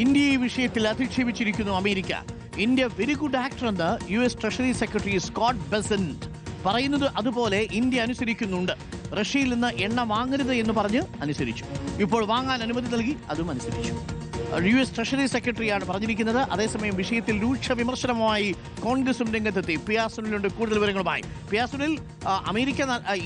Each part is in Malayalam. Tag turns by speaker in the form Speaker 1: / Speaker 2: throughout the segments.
Speaker 1: ഇന്ത്യ ഈ വിഷയത്തിൽ അധിക്ഷേപിച്ചിരിക്കുന്നു America. India very good actor എന്ന് US treasury secretary Scott Bessent പറയുന്നത് അതുപോലെ ഇന്ത്യ അനുസരിക്കുന്നുണ്ട്. റഷ്യയിൽ നിന്ന് എണ്ണ വാങ്ങരുത് എന്ന് പറഞ്ഞ് അനുസരിച്ചു. ഇപ്പോൾ വാങ്ങാൻ അനുമതി നൽകി, അതും അനുസരിച്ചു. US ട്രഷറി സെക്രട്ടറിയാണ് പറഞ്ഞിരിക്കുന്നത്. അതേസമയം വിഷയത്തിൽ രൂക്ഷ വിമർശനവുമായി കോൺഗ്രസും രംഗത്തെത്തി. പി ആർ സുനിലുണ്ട് കൂടുതൽ വിവരങ്ങളുമായി. പി ആർ സുനിൽ,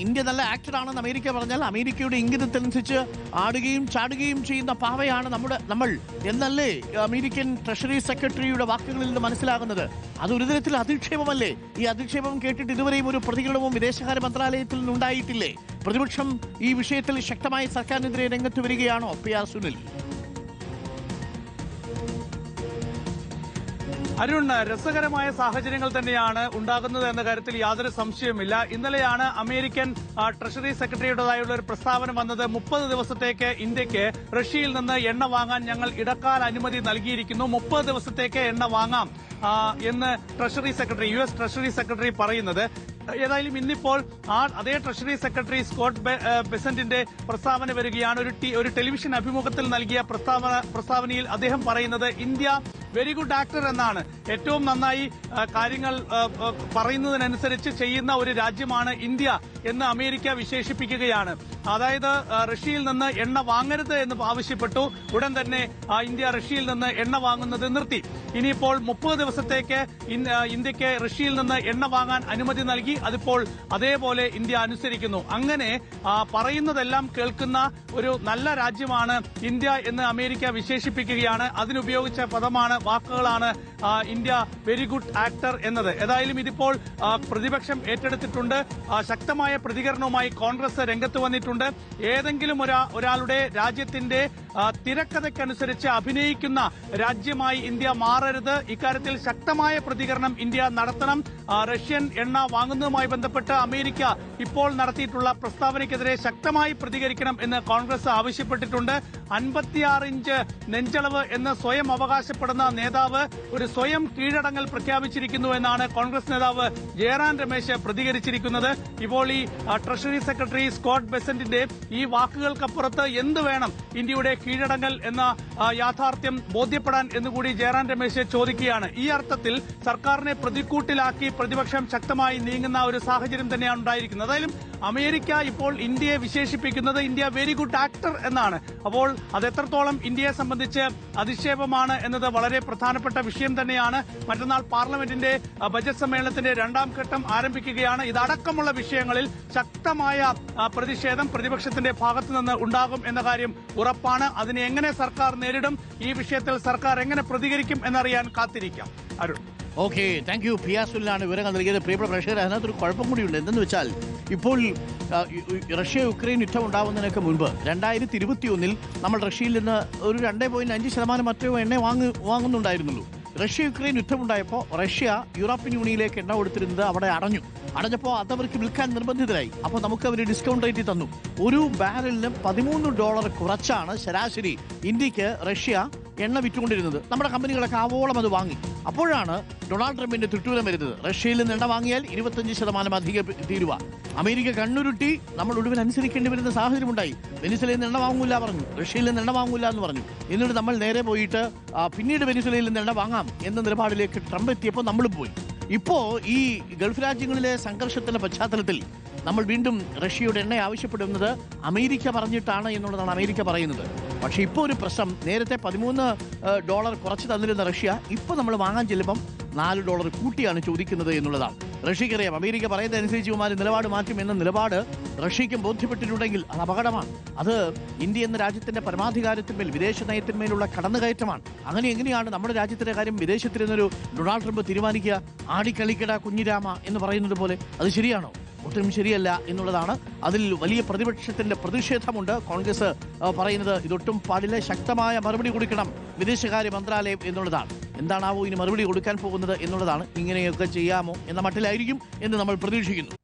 Speaker 1: ഇന്ത്യ നല്ല ആക്ടറാണെന്ന് അമേരിക്ക പറഞ്ഞാൽ അമേരിക്കയുടെ ഇംഗിതത്തിനനുസരിച്ച് ആടുകയും ചാടുകയും ചെയ്യുന്ന പാവയാണ് നമ്മൾ എന്നല്ലേ അമേരിക്കൻ ട്രഷറി സെക്രട്ടറിയുടെ വാക്കുകളിൽ നിന്ന് മനസ്സിലാകുന്നത്? അതൊരു തരത്തിൽ അധിക്ഷേപമല്ലേ? ഈ അധിക്ഷേപം കേട്ടിട്ട് ഇതുവരെയും ഒരു പ്രതികരണവും വിദേശകാര്യ മന്ത്രാലയത്തിൽ നിന്നുണ്ടായിട്ടില്ലേ? പ്രതിപക്ഷം ഈ വിഷയത്തിൽ ശക്തമായി സർക്കാരിനെതിരെ രംഗത്ത് വരികയാണോ പി ആർ സുനിൽ?
Speaker 2: അരുൺ, രസകരമായ സാഹചര്യങ്ങൾ തന്നെയാണ് ഉണ്ടാകുന്നത് എന്ന കാര്യത്തിൽ യാതൊരു സംശയവുമില്ല. ഇന്നലെയാണ് അമേരിക്കൻ ട്രഷറി സെക്രട്ടറിയുടേതായുള്ള ഒരു പ്രസ്താവന വന്നത്. 30 ദിവസത്തേക്ക് ഇന്ത്യക്ക് റഷ്യയിൽ നിന്ന് എണ്ണ വാങ്ങാൻ ഞങ്ങൾ ഇടക്കാല അനുമതി നൽകിയിരിക്കുന്നു. 30 ദിവസത്തേക്ക് എണ്ണ വാങ്ങാം എന്ന് US ട്രഷറി സെക്രട്ടറി പറയുന്നത്. ഏതായാലും ഇന്നിപ്പോൾ അതേ ട്രഷറി സെക്രട്ടറി സ്കോട്ട് ബെസന്റിന്റെ പ്രസ്താവന വരികയാണ്. ഒരു ടെലിവിഷൻ അഭിമുഖത്തിൽ നൽകിയ പ്രസ്താവനയിൽ അദ്ദേഹം പറയുന്നത് ഇന്ത്യ വെരി ഗുഡ് ആക്ടർ എന്നാണ്. ഏറ്റവും നന്നായി കാര്യങ്ങൾ പറയുന്നതിനനുസരിച്ച് ചെയ്യുന്ന ഒരു രാജ്യമാണ് ഇന്ത്യ എന്ന് അമേരിക്ക വിശേഷിപ്പിക്കുകയാണ്. അതായത് റഷ്യയിൽ നിന്ന് എണ്ണ വാങ്ങരുത് എന്ന് ആവശ്യപ്പെട്ടു. ഉടൻ തന്നെ ഇന്ത്യ റഷ്യയിൽ നിന്ന് എണ്ണ വാങ്ങുന്നത് നിർത്തി. ഇനിയിപ്പോൾ 30 ദിവസത്തേക്ക് ഇന്ത്യക്ക് റഷ്യയിൽ നിന്ന് എണ്ണ വാങ്ങാൻ അനുമതി നൽകി. അതിപ്പോൾ അതേപോലെ ഇന്ത്യ അനുസരിക്കുന്നു. അങ്ങനെ പറയുന്നതെല്ലാം കേൾക്കുന്ന ഒരു നല്ല രാജ്യമാണ് ഇന്ത്യ എന്ന് അമേരിക്ക വിശേഷിപ്പിക്കുകയാണ്. അതിനുപയോഗിച്ച വാക്കുകളാണ് ഇന്ത്യ വെരി ഗുഡ് ആക്ടർ എന്നത്. ഏതായാലും ഇതിപ്പോൾ പ്രതിപക്ഷം ഏറ്റെടുത്തിട്ടുണ്ട്. ശക്തമായ പ്രതികരണവുമായി കോൺഗ്രസ് രംഗത്ത് വന്നിട്ടുണ്ട്. ഏതെങ്കിലും ഒരാളുടെ രാജ്യത്തിന്റെ തിരക്കഥയ്ക്കനുസരിച്ച് അഭിനയിക്കുന്ന രാജ്യമായി ഇന്ത്യ മാറരുത്. ഇക്കാര്യത്തിൽ ശക്തമായ പ്രതികരണം ഇന്ത്യ നടത്തണം. റഷ്യൻ എണ്ണ വാങ്ങുന്നതുമായി ബന്ധപ്പെട്ട് അമേരിക്ക ഇപ്പോൾ നടത്തിയിട്ടുള്ള പ്രസ്താവനയ്ക്കെതിരെ ശക്തമായി പ്രതികരിക്കണം എന്ന് കോൺഗ്രസ് ആവശ്യപ്പെട്ടിട്ടുണ്ട്. 56 ഇഞ്ച് നെഞ്ചളവ് എന്ന് സ്വയം അവകാശപ്പെടുന്ന നേതാവ് ഒരു സ്വയം കീഴടങ്ങൽ പ്രഖ്യാപിച്ചിരിക്കുന്നു എന്നാണ് കോൺഗ്രസ് നേതാവ് ജയറാം രമേശ് പ്രതികരിച്ചിരിക്കുന്നത്. ഇപ്പോൾ ഈ ട്രഷറി സെക്രട്ടറി സ്കോട്ട് ബെസന്റിന്റെ ഈ വാക്കുകൾക്കപ്പുറത്ത് എന്ത് വേണം ഇന്ത്യയുടെ കീഴടങ്ങൽ എന്ന യാഥാർത്ഥ്യം ബോധ്യപ്പെടാൻ എന്നുകൂടി ജയറാം രമേശ് ചോദിക്കുകയാണ്. ഈ അർത്ഥത്തിൽ സർക്കാരിനെ പ്രതിക്കൂട്ടിലാക്കി പ്രതിപക്ഷം ശക്തമായി നീങ്ങുന്ന ഒരു സാഹചര്യം തന്നെയാണ് ഉണ്ടായിരിക്കുന്നത്. അതായാലും അമേരിക്ക ഇപ്പോൾ ഇന്ത്യയെ വിശേഷിപ്പിക്കുന്നത് ഇന്ത്യ വെരി ഗുഡ് ആക്ടർ എന്നാണ്. അപ്പോൾ അത് എത്രത്തോളം ഇന്ത്യയെ സംബന്ധിച്ച് അധിക്ഷേപമാണ് എന്നത് വളരെ പ്രധാനപ്പെട്ട വിഷയം തന്നെയാണ്. മറ്റന്നാൾ പാർലമെന്റിന്റെ ബജറ്റ് സമ്മേളനത്തിന്റെ 2ാം ഘട്ടം ആരംഭിക്കുകയാണ്. ഇതടക്കമുള്ള വിഷയങ്ങളിൽ ശക്തമായ പ്രതിഷേധം പ്രതിപക്ഷത്തിന്റെ ഭാഗത്തുനിന്ന് ഉണ്ടാകും എന്ന കാര്യം ഉറപ്പാണ്. അതിനെ എങ്ങനെ സർക്കാർ നേരിടും, ഈ വിഷയത്തിൽ സർക്കാർ എങ്ങനെ പ്രതികരിക്കും എന്നറിയാൻ കാത്തിരിക്കാം. Arun.
Speaker 1: Okay, thank you. P R സുനിലാണ് വിവരങ്ങൾ നൽകിയത്. പ്രിയപ്പെട്ട പ്രേക്ഷകർ, അതിനകത്തൊരു കുഴപ്പം കൂടിയുണ്ട്. എന്തെന്ന് വെച്ചാൽ ഇപ്പോൾ റഷ്യ യുക്രൈൻ യുദ്ധം ഉണ്ടാവുന്നതിനൊക്കെ മുൻപ് 2021 നമ്മൾ റഷ്യയിൽ നിന്ന് ഒരു 2.5% മറ്റോ എണ്ണ വാങ്ങുന്നുണ്ടായിരുന്നുള്ളൂ. റഷ്യ യുക്രൈൻ യുദ്ധമുണ്ടായപ്പോൾ റഷ്യ യൂറോപ്യൻ യൂണിയനിലേക്ക് എണ്ണ കൊടുത്തിരുന്നത് അവിടെ അടഞ്ഞപ്പോൾ അതവർക്ക് വിൽക്കാൻ നിർബന്ധിതരായി. അപ്പോൾ നമുക്ക് അവർ ഡിസ്കൗണ്ട് റേറ്റ് തന്നു. ഒരു ബാരലിന് $13 കുറച്ചാണ് ശരാശരി ഇന്ത്യക്ക് റഷ്യ എണ്ണ വിറ്റുകൊണ്ടിരുന്നത്. നമ്മുടെ കമ്പനികളൊക്കെ ആവോളം അത് വാങ്ങി. അപ്പോഴാണ് ഡൊണാൾഡ് ട്രംപിന്റെ തിട്ടൂരം വരുന്നത്. റഷ്യയിൽ നിന്ന് എണ്ണ വാങ്ങിയാൽ 25% അധികം തീരുവ. അമേരിക്ക കണ്ണുരുട്ടി. നമ്മൾ ഒടുവിൽ അനുസരിക്കേണ്ടി വരുന്ന സാഹചര്യമുണ്ടായി. വെനിസുലയിൽ നിന്ന് എണ്ണ വാങ്ങൂല പറഞ്ഞു, റഷ്യയിൽ നിന്ന് എണ്ണ വാങ്ങൂല എന്ന് പറഞ്ഞു. എന്നിട്ട് നമ്മൾ നേരെ പോയിട്ട് പിന്നീട് വെനിസുലയിൽ നിന്ന് എണ്ണ വാങ്ങാം എന്ന നിലപാടിലേക്ക് ട്രംപ് എത്തിയപ്പോൾ നമ്മളും പോയി. ഇപ്പോ ഈ ഗൾഫ് രാജ്യങ്ങളിലെ സംഘർഷത്തിന്റെ പശ്ചാത്തലത്തിൽ നമ്മൾ വീണ്ടും റഷ്യയുടെ എണ്ണ ആവശ്യപ്പെടുന്നത് അമേരിക്ക പറഞ്ഞിട്ടാണ് എന്നുള്ളതാണ് അമേരിക്ക പറയുന്നത്. പക്ഷേ ഇപ്പോൾ ഒരു പ്രശ്നം, നേരത്തെ $13 കുറച്ച് തന്നിരുന്ന റഷ്യ ഇപ്പോൾ നമ്മൾ വാങ്ങാൻ ചെല്ലുമ്പം $4 കൂട്ടിയാണ് ചോദിക്കുന്നത് എന്നുള്ളതാണ്. റഷ്യക്കറിയാം അമേരിക്ക പറയുന്നതനുസരിച്ച് ഇവന്മാർ നിലപാട് മാറ്റും എന്ന നിലപാട് റഷ്യയ്ക്കും ബോധ്യപ്പെട്ടിട്ടുണ്ടെങ്കിൽ അത് അപകടമാണ്. അത് ഇന്ത്യ എന്ന രാജ്യത്തിന്റെ പരമാധികാരത്തിന്മേൽ വിദേശ നയത്തിന്മേലുള്ള കടന്നുകയറ്റമാണ്. അങ്ങനെ എങ്ങനെയാണ് നമ്മുടെ രാജ്യത്തിന്റെ കാര്യം വിദേശത്തിരുന്നൊരു ഡൊണാൾഡ് ട്രംപ് തീരുമാനിക്കുക? ആടിക്കളിക്കട കുഞ്ഞിരാമ എന്ന് പറയുന്നത് പോലെ. അത് ശരിയാണോ? ഒട്ടും ശരിയല്ല എന്നുള്ളതാണ്. അതിൽ വലിയ പ്രതിപക്ഷത്തിന്റെ പ്രതിഷേധമുണ്ട്. കോൺഗ്രസ് പറയുന്നത് ഇതൊട്ടും പാടില്ല, ശക്തമായ മറുപടി കൊടുക്കണം വിദേശകാര്യ മന്ത്രാലയം എന്നുള്ളതാണ്. എന്താണാവോ ഇനി മറുപടി കൊടുക്കാൻ പോകുന്നത് എന്നുള്ളതാണ്. ഇങ്ങനെയൊക്കെ ചെയ്യാമോ എന്ന മട്ടിലായിരിക്കും എന്ന് നമ്മൾ പ്രതീക്ഷിക്കുന്നു.